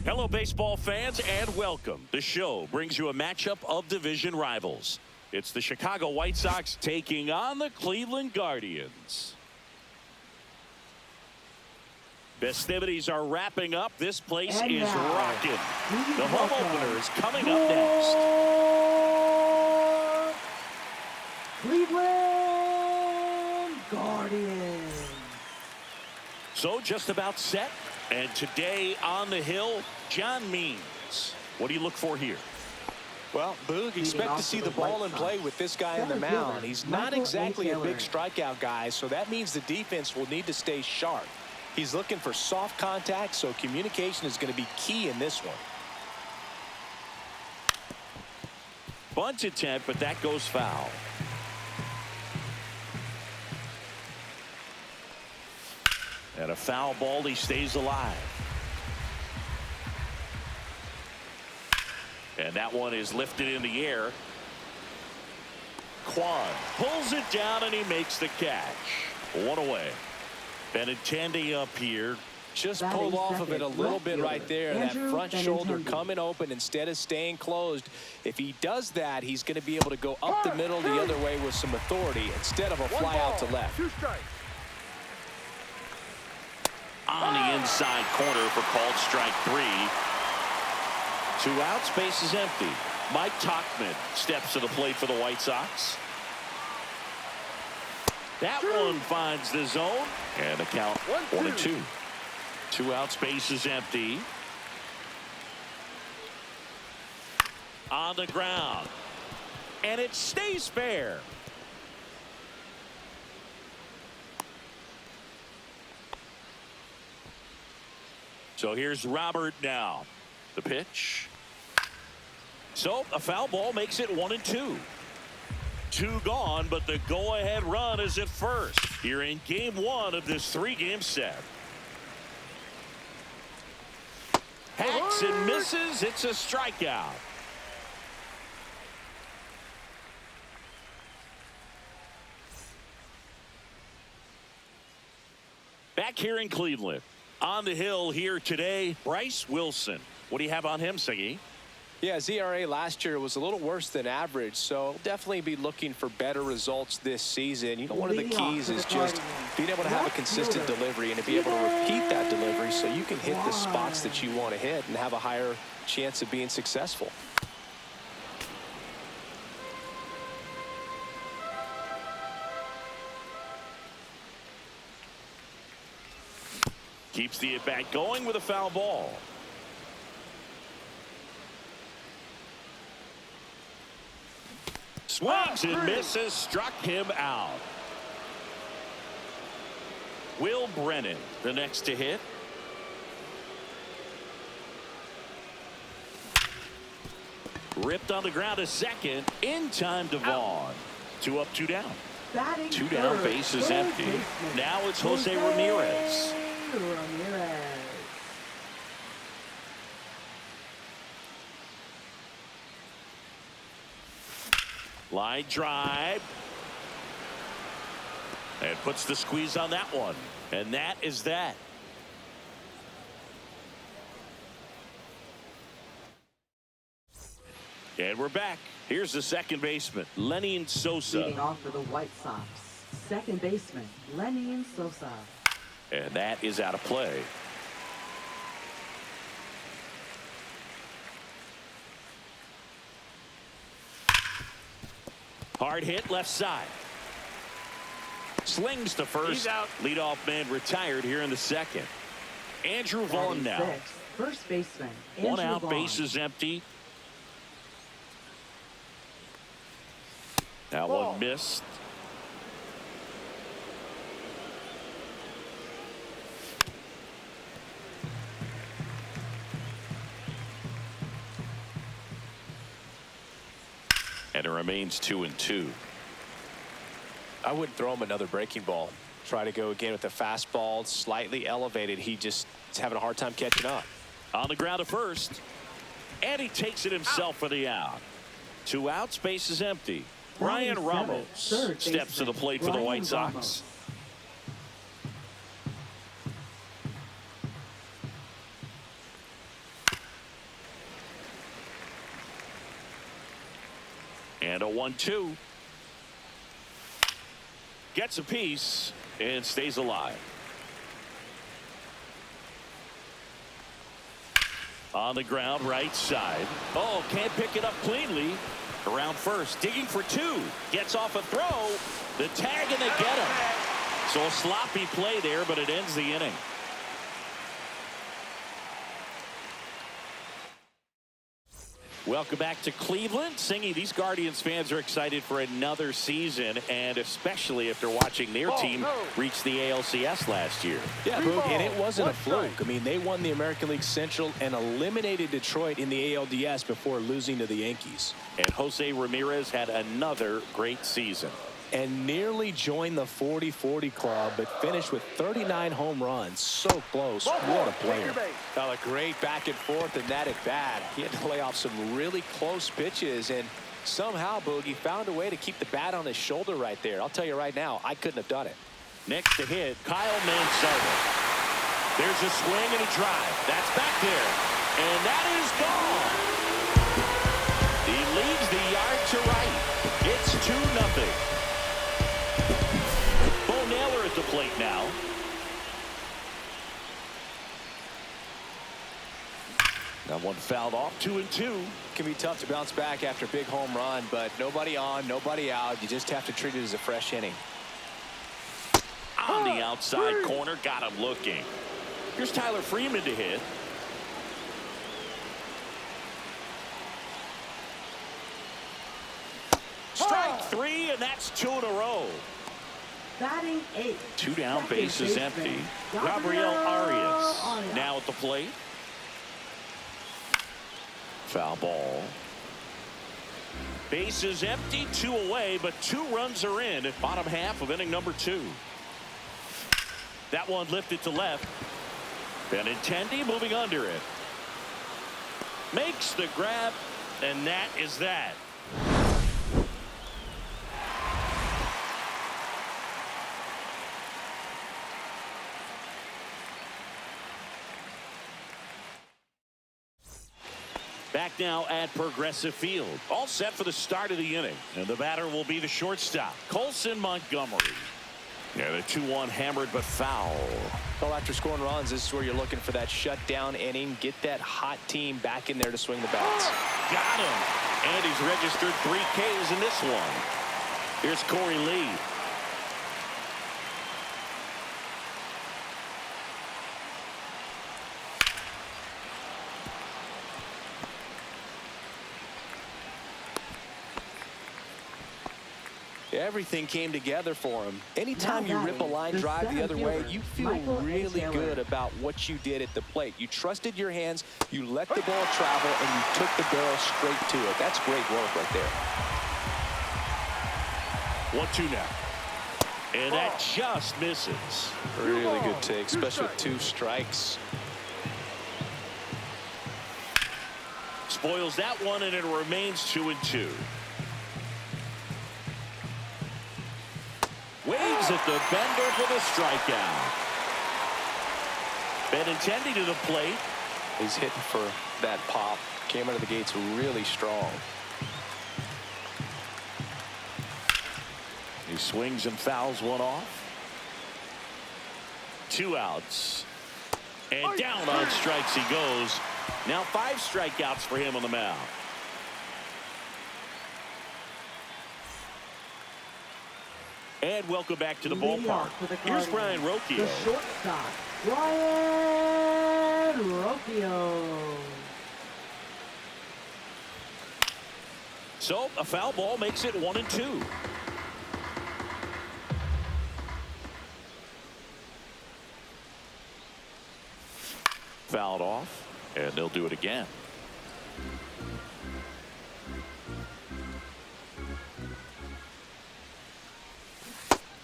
Hello, baseball fans, and welcome. The show brings you a matchup of division rivals. It's the Chicago White Sox taking on the Cleveland Guardians. Festivities are wrapping up. This place is rocking. The home opener is coming up next. Cleveland Guardians. So just about set. And today on the hill, John Means. What do you look for here? Well, Boog, expect to see the ball in play with this guy on the mound. He's not exactly a big strikeout guy, so that means the defense will need to stay sharp. He's looking for soft contact, so communication is going to be key in this one. Bunt attempt, but that goes foul. And a foul ball, he stays alive. And that one is lifted in the air. Kwan pulls it down and he makes the catch. One away. Benintendi up here. Just pulled off of it a little bit right there. That front shoulder coming open instead of staying closed. If he does that, he's going to be able to go up the middle the other way with some authority instead of a fly out to left. On the inside corner for called strike 3. 2 outs, base is empty. Mike Tauchman steps to the plate for the White Sox. That one finds the zone, and the count 1-2. 2 outs, base is empty. On the ground, and it stays fair. So here's Robert now. The pitch. So a foul ball makes it 1-2. 2 gone, but the go-ahead run is at first here in game 1 of this 3-game set. Hacks and misses. It's a strikeout. Back here in Cleveland. On the hill here today, Bryce Wilson. What do you have on him, Siggy? Yeah, his ERA last year was a little worse than average, so definitely be looking for better results this season. You know, one of the keys is just being able to have a consistent delivery and to be able to repeat that delivery so you can hit the spots that you want to hit and have a higher chance of being successful. Keeps the at-bat going with a foul ball. Swings and misses, struck him out. Will Brennan, the next to hit. Ripped on the ground, a second. In time to Vaughn. 2 up, 2 down. 2 down, base is empty. Now it's Jose Ramirez. Line drive. And puts the squeeze on that one. And that is that. And we're back. Here's the second baseman, Lenny Sosa. Leading off for the White Sox, second baseman, Lenny Sosa. And that is out of play. Hard hit left side. Slings to first. He's out. Leadoff man retired here in the second. Andrew Vaughn now. First baseman, Andrew 1 out, Vaughn. base is empty. That one missed. And it remains 2-2. I wouldn't throw him another breaking ball. Try to go again with the fastball, slightly elevated. He just is having a hard time catching up. On the ground at first. And he takes it himself for the out. 2 outs, base is empty. Ryan Ramos steps to the plate for the White Sox. And a 1-2. Gets a piece and stays alive. On the ground, right side. Oh, can't pick it up cleanly. Around first, digging for two. Gets off a throw. The tag, and they get him. So a sloppy play there, but it ends the inning. Welcome back to Cleveland. Singy, these Guardians fans are excited for another season, and especially after watching their team reach the ALCS last year. Yeah, Boog, and it wasn't a fluke. I mean, they won the American League Central and eliminated Detroit in the ALDS before losing to the Yankees. And Jose Ramirez had another great season. And nearly joined the 40-40 club, but finished with 39 home runs. So close. What a player. A great back and forth in that at bat. He had to lay off some really close pitches, and somehow, Boogie found a way to keep the bat on his shoulder right there. I'll tell you right now, I couldn't have done it. Next to hit, Kyle Manzardo. There's a swing and a drive. That's back there. And that is gone. He leads the yard to right. It's 2-0. At the plate now. That one fouled off. 2-2. Can be tough to bounce back after a big home run, but nobody on, nobody out. You just have to treat it as a fresh inning. On the outside corner, got him looking. Here's Tyler Freeman to hit. Strike three, and that's 2 in a row. Batting 8. 2 down, bases empty. Gabriel Arias now at the plate. Foul ball. Bases empty, 2 away, but 2 runs are in at bottom half of inning number 2. That one lifted to left. Benintendi moving under it. Makes the grab, and that is that. Back now at Progressive Field. All set for the start of the inning. And the batter will be the shortstop, Colson Montgomery. Yeah, the 2-1 hammered but foul. Well, after scoring runs, this is where you're looking for that shutdown inning. Get that hot team back in there to swing the bats. Got him. And he's registered 3 Ks in this one. Here's Corey Lee. Everything came together for him. Anytime you rip a line drive the other way, you feel really good about what you did at the plate. You trusted your hands, you let the ball travel, and you took the barrel straight to it. That's great work right there. 1-2 now. And that just misses. Really good take, especially with 2 strikes. Spoils that one, and it remains 2-2. Waves at the bender for the strikeout. Benintendi to the plate. He's hitting for that pop. Came out of the gates really strong. He swings and fouls one off. 2 outs. And down on strikes he goes. Now 5 strikeouts for him on the mound. And welcome back to the ballpark. Here's Brian Rocchio. The shortstop, Brian Rocchio. So a foul ball makes it 1-2. Fouled off, and they'll do it again.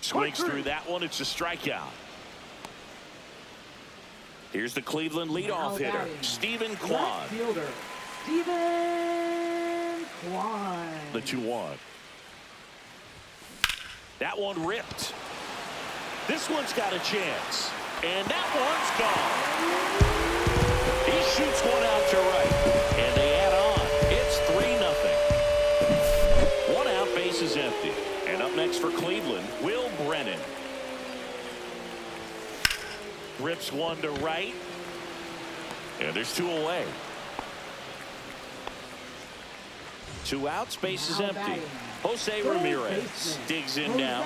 Swings through that one. It's a strikeout. Here's the Cleveland leadoff hitter, Stephen Kwan. Left fielder, Stephen Kwan. The 2-1. That one ripped. This one's got a chance. And that one's gone. He shoots one out to right. And they add on. It's 3-0. Rips one to right. And there's two away. Two outs, base is empty. Jose Ramirez digs in now.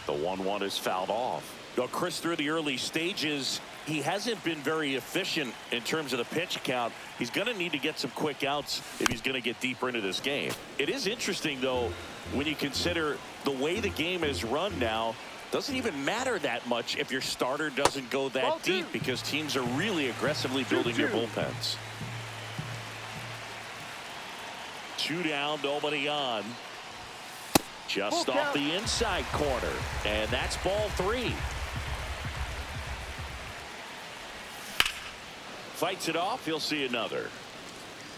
The 1-1 is fouled off. Well, Chris, through the early stages, he hasn't been very efficient in terms of the pitch count. He's going to need to get some quick outs if he's going to get deeper into this game. It is interesting, though, when you consider the way the game is run now. Doesn't even matter that much if your starter doesn't go that deep, because teams are really aggressively building their bullpens. 2 down, nobody on. Just off the inside corner, and that's ball 3. Fights it off. He'll see another.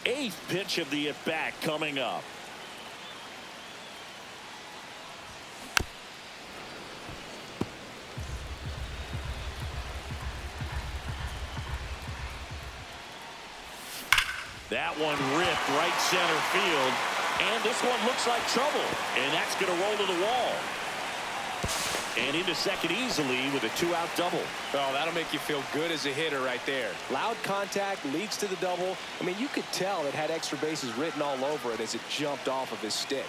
8th pitch of the at-bat coming up. That one ripped right center field. And this one looks like trouble. And that's going to roll to the wall. And into second easily with a 2-out double. Oh, that'll make you feel good as a hitter right there. Loud contact leads to the double. I mean, you could tell it had extra bases written all over it as it jumped off of his stick.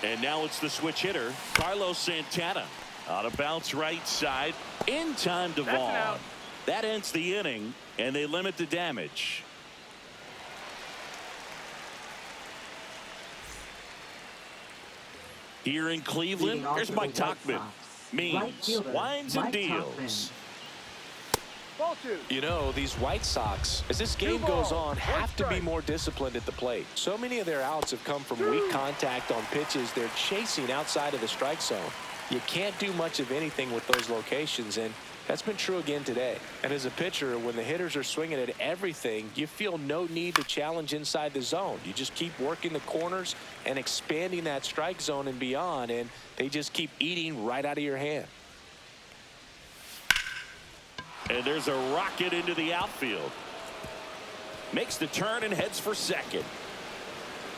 And now it's the switch hitter, Carlos Santana. On a bounce right side. In time to Vaughn. That ends the inning, and they limit the damage. Here in Cleveland, there's Mike Tauchman. Means, winds, and deals. You know, these White Sox, as this game goes on, have to be more disciplined at the plate. So many of their outs have come from weak contact on pitches they're chasing outside of the strike zone. You can't do much of anything with those locations, and that's been true again today. And as a pitcher, when the hitters are swinging at everything, you feel no need to challenge inside the zone. You just keep working the corners and expanding that strike zone and beyond, and they just keep eating right out of your hand. And there's a rocket into the outfield. Makes the turn and heads for second.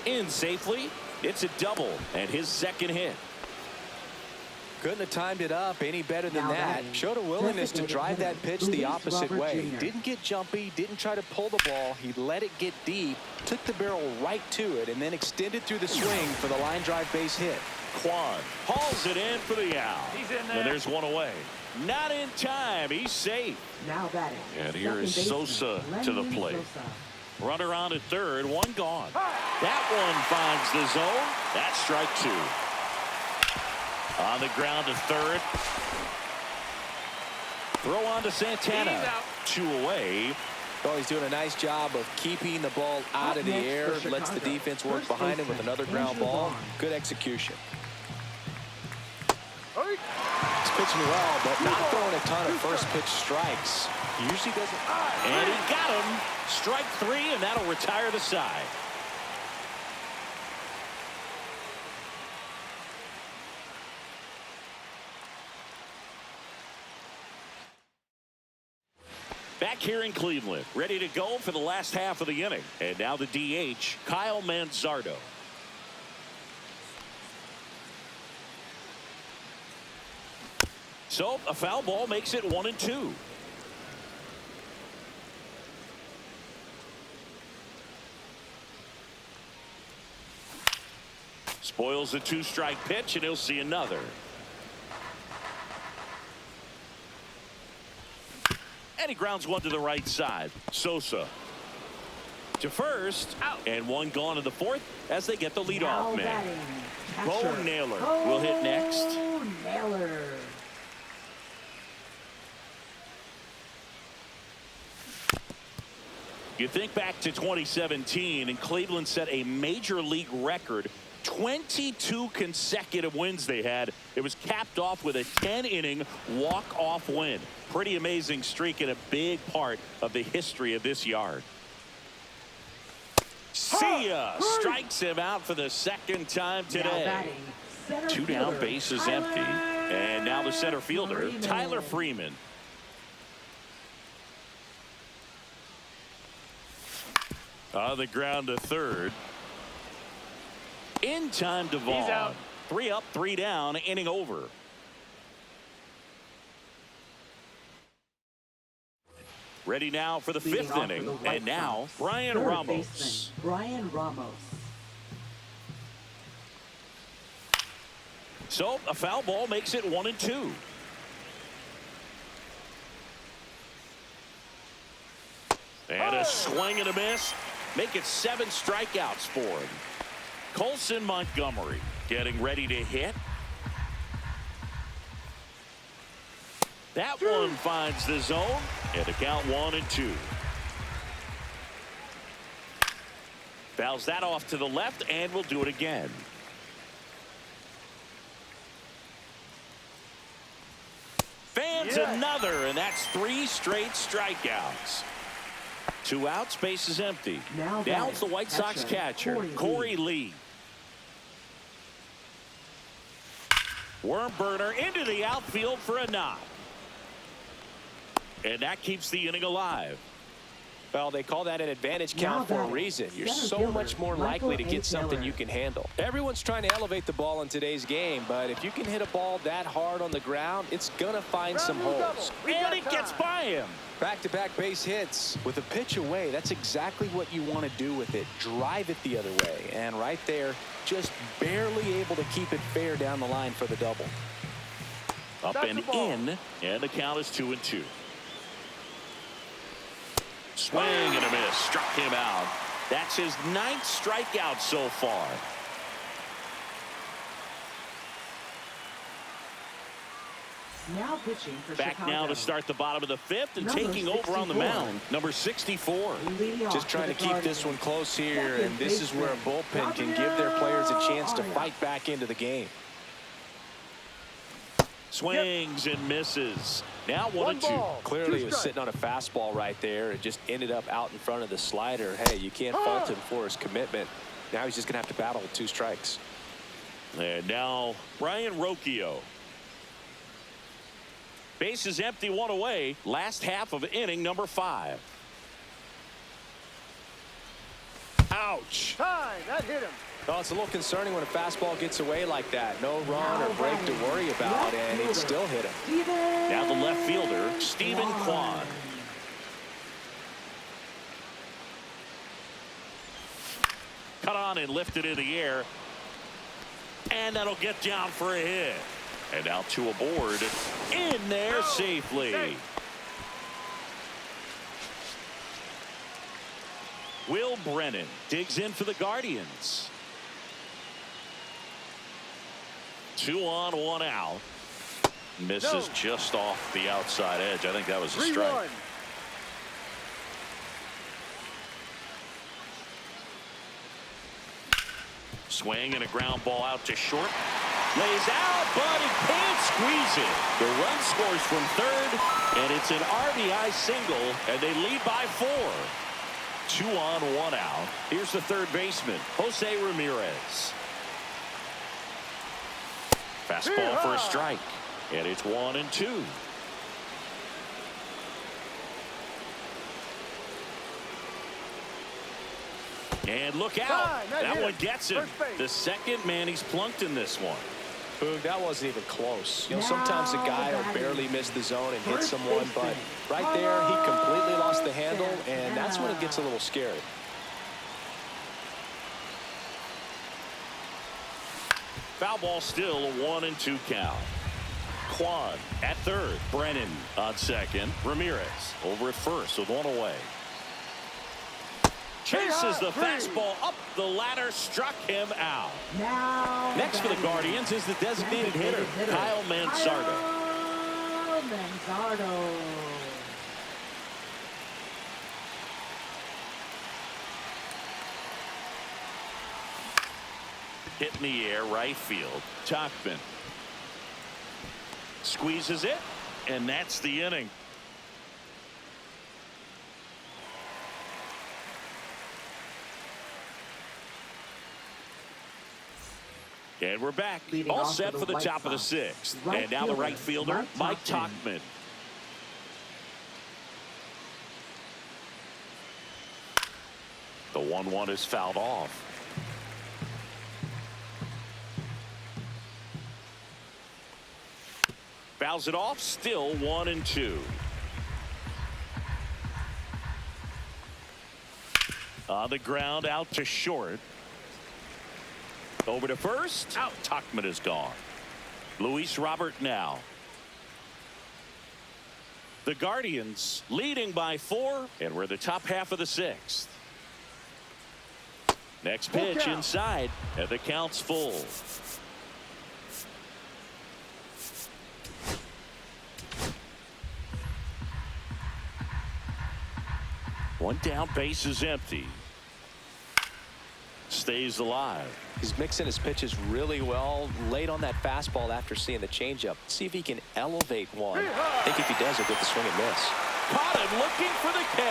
In safely. It's a double and his second hit. Couldn't have timed it up any better than that. Showed a willingness to drive that pitch the opposite way. Didn't get jumpy, didn't try to pull the ball. He let it get deep, took the barrel right to it, and then extended through the swing for the line drive base hit. Kwan hauls it in for the out. And there's one away. Not in time. He's safe. Now batting. And here is Sosa to the plate. Runner on at third, one gone. That one finds the zone. That's strike 2. On the ground to third. Throw on to Santana. 2 away. Oh, he's doing a nice job of keeping the ball out of the air. Lets the defense work behind him with another ground ball. Good execution. He's pitching well, but not throwing a ton of first pitch strikes. He usually doesn't. And he got him. Strike 3, and that'll retire the side. Back here in Cleveland, ready to go for the last half of the inning. And now the DH, Kyle Manzardo. So a foul ball makes it 1-2. Spoils the 2-strike pitch, and he'll see another. And he grounds one to the right side. Sosa to first. Out. And one gone in the fourth as they get the leadoff man. Bo Naylor will hit next. Naylor. You think back to 2017, and Cleveland set a major league record. 22 consecutive wins they had. It was capped off with a 10-inning walk-off win. Pretty amazing streak and a big part of the history of this yard. Sia strikes him out for the second time today. 2 down, base is empty. And now the center fielder, Tyler Freeman. On the ground to third. In time to Vaughn. He's out. 3 up, 3 down, inning over. Ready now for the Leading 5th off for inning. the White And now, Sox, Brian third Ramos. baseman, Brian Ramos. So a foul ball makes it 1-2. And a swing and a miss. Make it 7 strikeouts for him. Colson Montgomery getting ready to hit. That one finds the zone. And the count 1-2. Fouls that off to the left, and we'll do it again. Fans another, and that's 3 straight strikeouts. 2 outs, base is empty. Now it's the White Sox catcher, Corey Lee. Worm burner into the outfield for a knock. And that keeps the inning alive. Well, they call that an advantage count for a reason. You're so much more likely to get something you can handle. Everyone's trying to elevate the ball in today's game, but if you can hit a ball that hard on the ground, it's going to find some holes. And it gets by him. Back-to-back base hits. With a pitch away, that's exactly what you want to do with it. Drive it the other way. And right there, just barely able to keep it fair down the line for the double. Up and in, and the count is 2-2. Swing and a miss. Struck him out. That's his 9th strikeout so far. Now pitching for Back Chicago. now to start the bottom of the 5th and Number taking over on the 64. mound. Number 64. Leading off Just trying for to the keep Guardians. this one close here, Second and this is where a baseman, bullpen can give their players a chance to Gabriel fight back into the game. Swings and misses. Now 1-2. Clearly he was sitting on a fastball right there and just ended up out in front of the slider. Hey, you can't fault him for his commitment. Now he's just going to have to battle with 2 strikes. And now Brian Rocchio. Base is empty, 1 away. Last half of inning number 5. Ouch. That hit him. Well, it's a little concerning when a fastball gets away like that. No run or break to worry about, and it still hit him. Now the left fielder, Stephen Kwan. Cut on and lifted in the air. And that'll get down for a hit. And now 2 aboard. In there safely. Will Brennan digs in for the Guardians. 2 on, 1 out. Misses just off the outside edge. I think that was a strike. Swing and a ground ball out to short. Lays out, but he can't squeeze it. The run scores from third, and it's an RBI single, and they lead by 4. 2 on, 1 out. Here's the third baseman, Jose Ramirez. Fastball for a strike, and it's 1-2. And look out. That one gets him. The second man he's plunked in this one. Boog, that wasn't even close. You know, sometimes a guy will barely miss the zone and hit someone, but right there, he completely lost the handle, and that's when it gets a little scary. Foul ball still, a 1-2 count. Kwan at third. Brennan on second. Ramirez over at first with 1 away. Chases the fastball up the ladder, struck him out. Now Next for the Guardians is the designated hitter, Kyle Manzardo. Kyle Manzardo. Hit in the air, right field. Tauchman squeezes it, and that's the inning. And we're back. Leading All off set for for the White top of the Sox. 6th. Right And now the right fielder, fielder, Mike Mike Tauchman. Tauchman. The 1-1 is fouled off. Fouls it off, still 1-2. On the ground, out to short. Over to first. Out. Tuchman is gone. Luis Robert now. The Guardians leading by 4, and we're the top half of the 6th. Next pitch inside, and the count's full. One down, base is empty. Stays alive. He's mixing his pitches really well. Late on that fastball after seeing the changeup. See if he can elevate one. I think if he does, he'll get the swing and miss. Caught him looking for the K.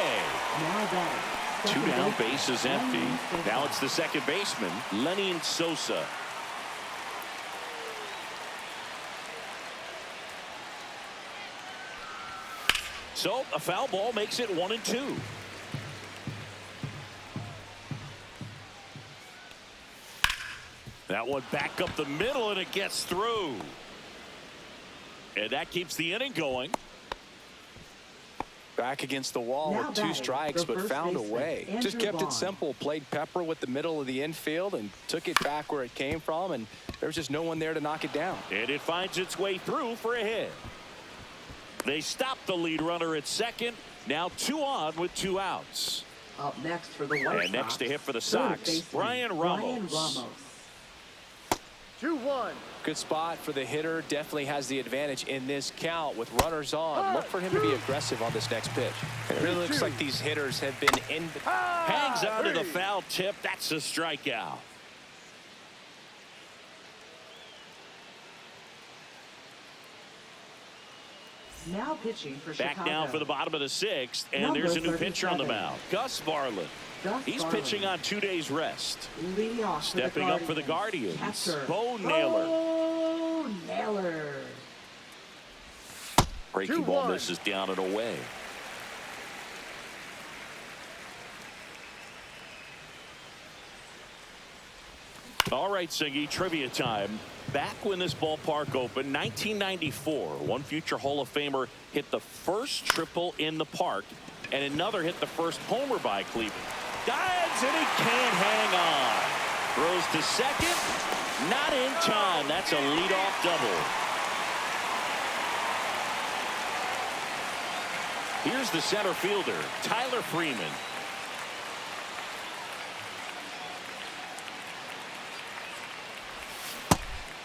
Now batting. 2 down, base is empty. Now it's the second baseman, Lenny Sosa. So a foul ball makes it 1-2. That one back up the middle, and it gets through. And that keeps the inning going. Back against the wall Now with 2 batting, strikes, the but first found a baseman, way. Andrew Just kept Vaughn. it simple. Played pepper with the middle of the infield and took it back where it came from, and there's just no one there to knock it down. And it finds its way through for a hit. They stop the lead runner at second. Now 2 on with 2 outs. Up next for the White Sox. And next to hit for the third Sox, baseman, Brian Ramos. 2-1. Good spot for the hitter. Definitely has the advantage in this count with runners on. Look for him to be aggressive on this next pitch. And it really looks like these hitters have been in. Hangs on to the foul tip. That's a strikeout. Now pitching for Back Chicago. now for the bottom of the 6th, and Number there's a new pitcher on the 37. mound, Gus Varland. Gus He's Varland. pitching on 2 days rest. Leading off Stepping up for the Guardians, Catcher, Bo Naylor. Bo Naylor. Breaking ball 2-1. misses down and away. All right, Singy, trivia time. Back when this ballpark opened, 1994, one future Hall of Famer hit the first triple in the park, and another hit the first homer by Cleveland. Dives, and he can't hang on. Throws to second. Not in time. That's a leadoff double. Here's the center fielder, Tyler Freeman.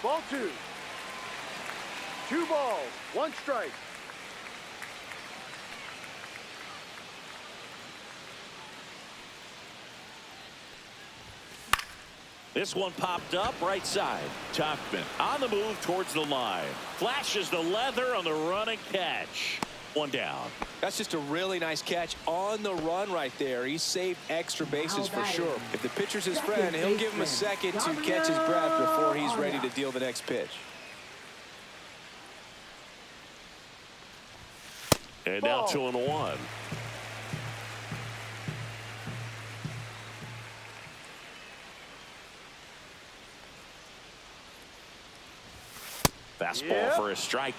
Ball 2. 2 balls, 1 strike. This one popped up right side. Tuchman on the move towards the line. Flashes the leather on the run and catch. 1 down. That's just a really nice catch on the run right there. He saved extra bases for sure. If the pitcher's his friend, he'll give him a second to catch his breath before he's ready to deal the next pitch. And now 2-1. Fastball for a strike.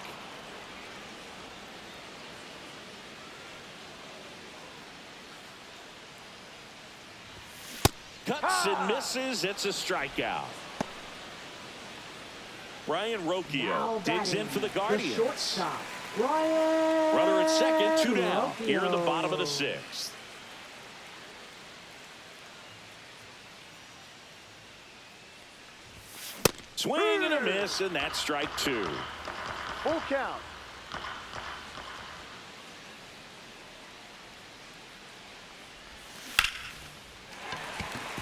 Cuts and misses. It's a strikeout. Ryan Rocchio digs in for the Guardians. The shortstop, Ryan Runner at second, 2 down. Rocchio. Here in the bottom of the 6th. Swing and a miss, and that's strike 2. Full count.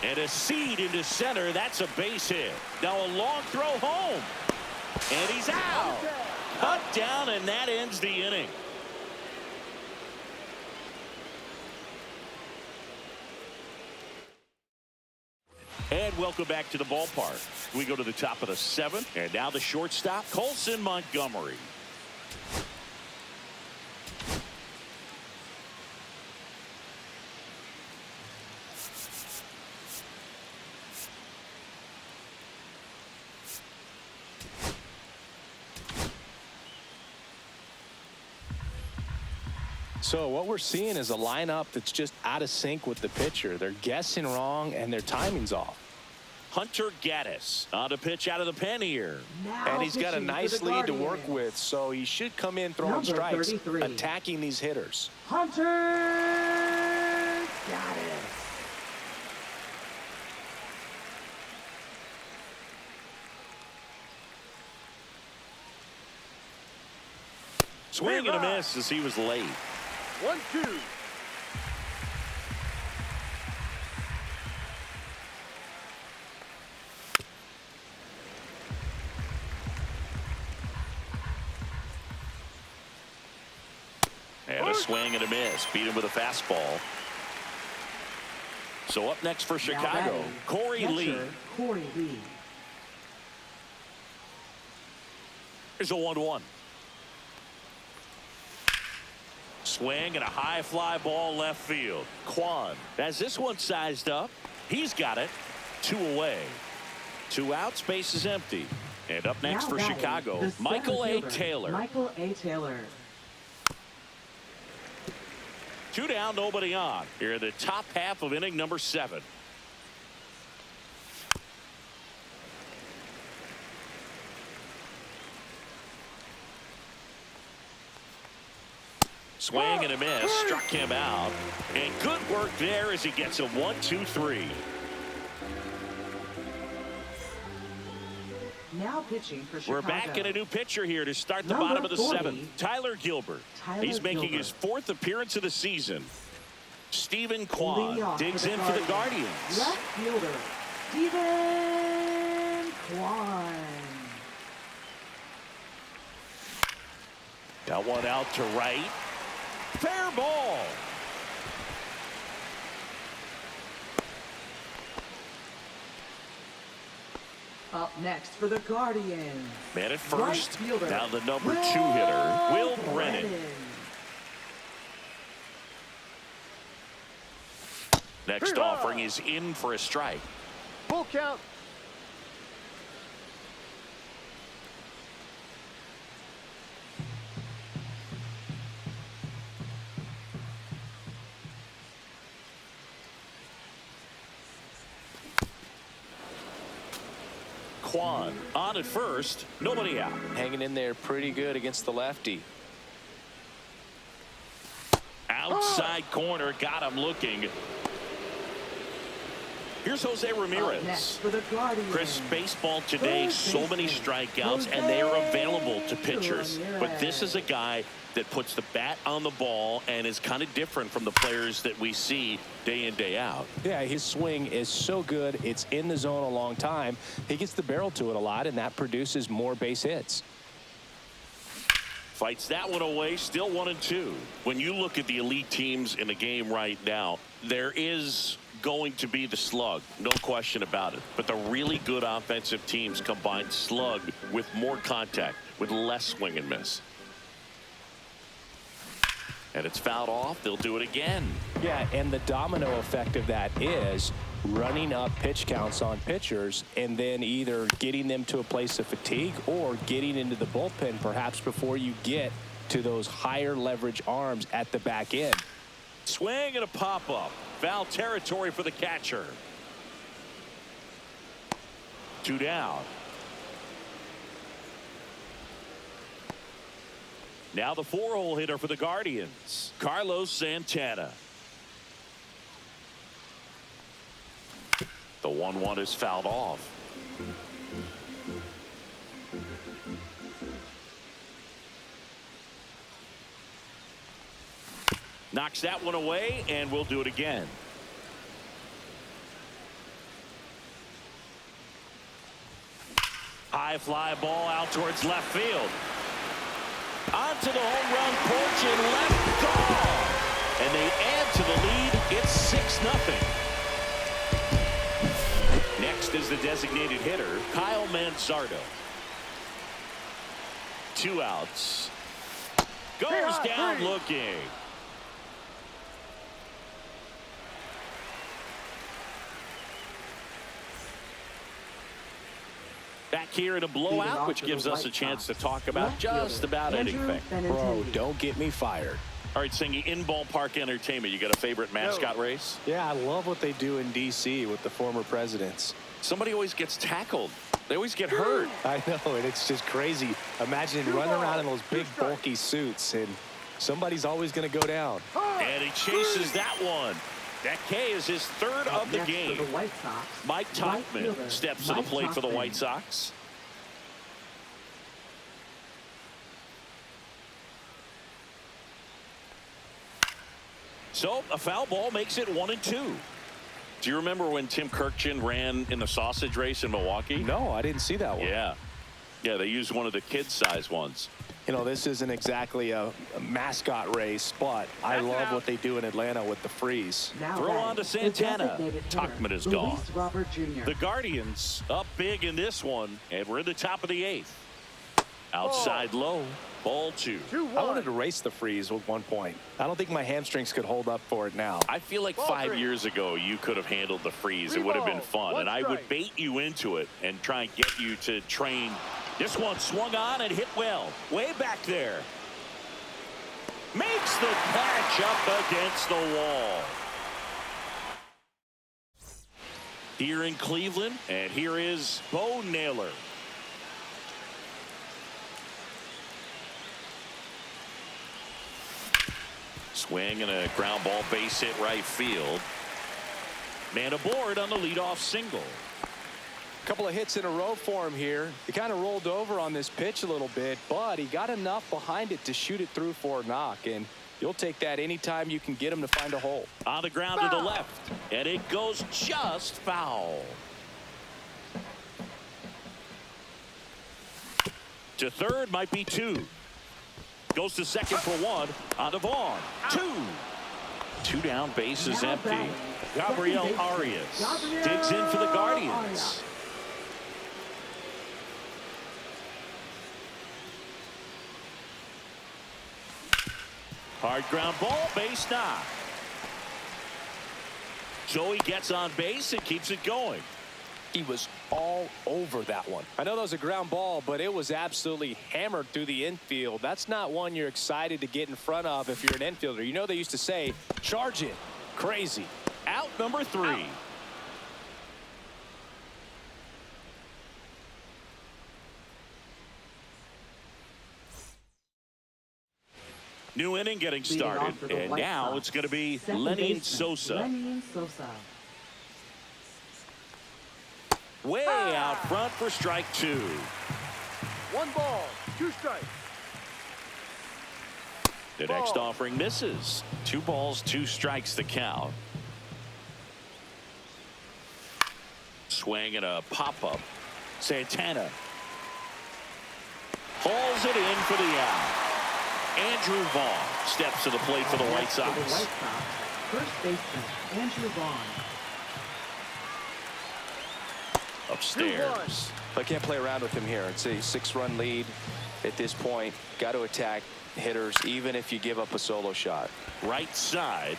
And a seed into center. That's a base hit. Now a long throw home. And he's out. Cut down, and that ends the inning. And welcome back to the ballpark. We go to the top of the 7th. And now the shortstop, Colson Montgomery. So what we're seeing is a lineup that's just out of sync with the pitcher. They're guessing wrong and their timing's off. Hunter Gaddis on a pitch out of the pen here. Now And he's got a pitching for nice the lead to work Guardians. with, so he should come in throwing Number strikes, 33. attacking these hitters. Hunter Gaddis. Swing and a miss as he was late. 1-2. And a swing and a miss. Beat him with a fastball. So up next for Now Chicago, batting, Corey catcher, Lee. Corey Lee. Here's a 1-1. Swing and a high fly ball left field. Kwan has this one sized up. He's got it. 2 away. 2 outs, base is empty. And up next Now for batting, Chicago, the Michael A. center fielder, Taylor. Michael A. Taylor. 2 down, nobody on. Here in the top half of inning number 7. Swing and a miss. Struck him out. And good work there as he gets a 1-2-3. Now pitching for Chicago. We're back in a new pitcher here to start the Number bottom of the 40, 7th. Tyler Gilbert. Tyler He's making Gilbert. his 4th appearance of the season. Stephen Leading Kwan off digs for the in for the Guardians. Left fielder, Stephen Kwan. Got one out to right. Fair ball. Up next for the Guardians. Man at Right first. fielder, Now the number 2 hitter, Will Brennan. Next Hee-haw! offering is in for a strike. Full count. Kwan on at first. Nobody out. Hanging in there pretty good against the lefty. Outside corner. Got him looking. Here's Jose Up next Ramirez. for the Guardians. Chris, baseball today, First so many baseman, strikeouts, and they are Jose available to pitchers. Ramirez. But this is a guy that puts the bat on the ball and is kind of different from the players that we see day in, day out. Yeah, his swing is so good. It's in the zone a long time. He gets the barrel to it a lot, and that produces more base hits. Fights that one away, still 1-2. When you look at the elite teams in the game right now, there is going to be the slug, no question about it. But the really good offensive teams combine slug with more contact, with less swing and miss. And it's fouled off. They'll do it again. Yeah, and the domino effect of that is running up pitch counts on pitchers and then either getting them to a place of fatigue or getting into the bullpen perhaps before you get to those higher leverage arms at the back end. Swing and a pop-up. Foul territory for the catcher. 2 down. Now the 4-hole hitter for the Guardians, Carlos Santana. The 1-1 is fouled off. Knocks that one away, and we'll do it again. High fly ball out towards left field. Onto the home run porch and left gone. And they add to the lead. It's 6-0. Next is the designated hitter, Kyle Manzardo. 2 outs. Goes down looking. Back here in a blowout, which gives us a chance to talk about just about anything. Bro, don't get me fired. All right, Singy, in ballpark entertainment, you got a favorite mascot race? Yeah, I love what they do in D.C. with the former presidents. Somebody always gets tackled. They always get hurt. I know, and it's just crazy. Imagine running around in those big, bulky suits, and somebody's always going to go down. And he chases that one. That K is his third of the Next game. for the White Sox, Mike right Tauchman fielder, steps to the Mike plate for the Tauchman. White Sox. So a foul ball makes it 1-2. Do you remember when Tim Kirkjian ran in the sausage race in Milwaukee? No, I didn't see that one. Yeah. Yeah, they used one of the kid-size ones. You know, this isn't exactly a mascot race, but I love what they do in Atlanta with the freeze. Now Throw batting, on to the Santana. designated hitter, Tauchman is Luis gone. Robert Jr. The Guardians up big in this one, and we're in the top of the 8th. Outside low, ball 2. I wanted to race the freeze at one point. I don't think my hamstrings could hold up for it now. I feel like Ball 5 3. years ago you could have handled the freeze. Three It would have been balls, fun, one and I would strike. bait you into it and try and get you to train. This one swung on and hit well, way back there. Makes the catch up against the wall. Here in Cleveland, and here is Bo Naylor. Swing and a ground ball base hit right field. Man aboard on the leadoff single. Couple of hits in a row for him here. He kind of rolled over on this pitch a little bit, but he got enough behind it to shoot it through for a knock, and you'll take that anytime you can get him to find a hole. On the ground to the left, and it goes just foul. To third might be 2. Goes to second for 1. On to Vaughn. 2. 2 down, bases Now empty. batting, Gabriel second baseman, Arias Gabriel digs in for the Guardians. Arias. Hard ground ball, base knock. Joey gets on base and keeps it going. He was all over that one. I know that was a ground ball, but it was absolutely hammered through the infield. That's not one you're excited to get in front of if you're an infielder. You know, they used to say, charge it. Crazy. Out number 3. New inning getting Leading started, off for the and White now Sox, it's going to be second Lenny baseman, Sosa. Lenny Sosa. Way out front for strike 2. 1 ball, 2 strikes. The next offering misses. 2 balls, 2 strikes the count. Swing and a pop-up. Santana hauls it in for the out. Andrew Vaughn steps to the plate for the White Next for the Sox. White Sox, first baseman Andrew Vaughn. Upstairs. I can't play around with him here. It's a 6-run lead at this point. Got to attack hitters, even if you give up a solo shot. Right side.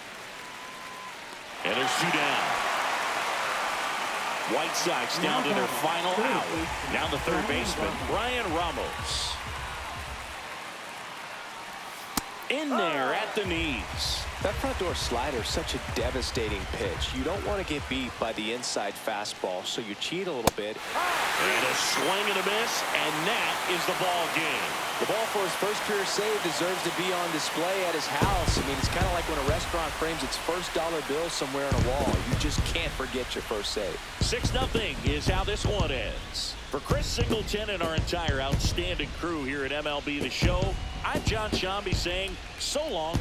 And there's 2 down. White Sox down to their final out. Down the third baseman, Brian Ramos. In there at the knees. That front door slider is such a devastating pitch. You don't want to get beat by the inside fastball, so you cheat a little bit. And a swing and a miss, and that is the ball game. The ball for his first career save deserves to be on display at his house. I mean, it's kind of like when a restaurant frames its first dollar bill somewhere on a wall. You just can't forget your first save. 6-0 is how this one ends. For Chris Singleton and our entire outstanding crew here at MLB The Show, I'm John Shambi saying so long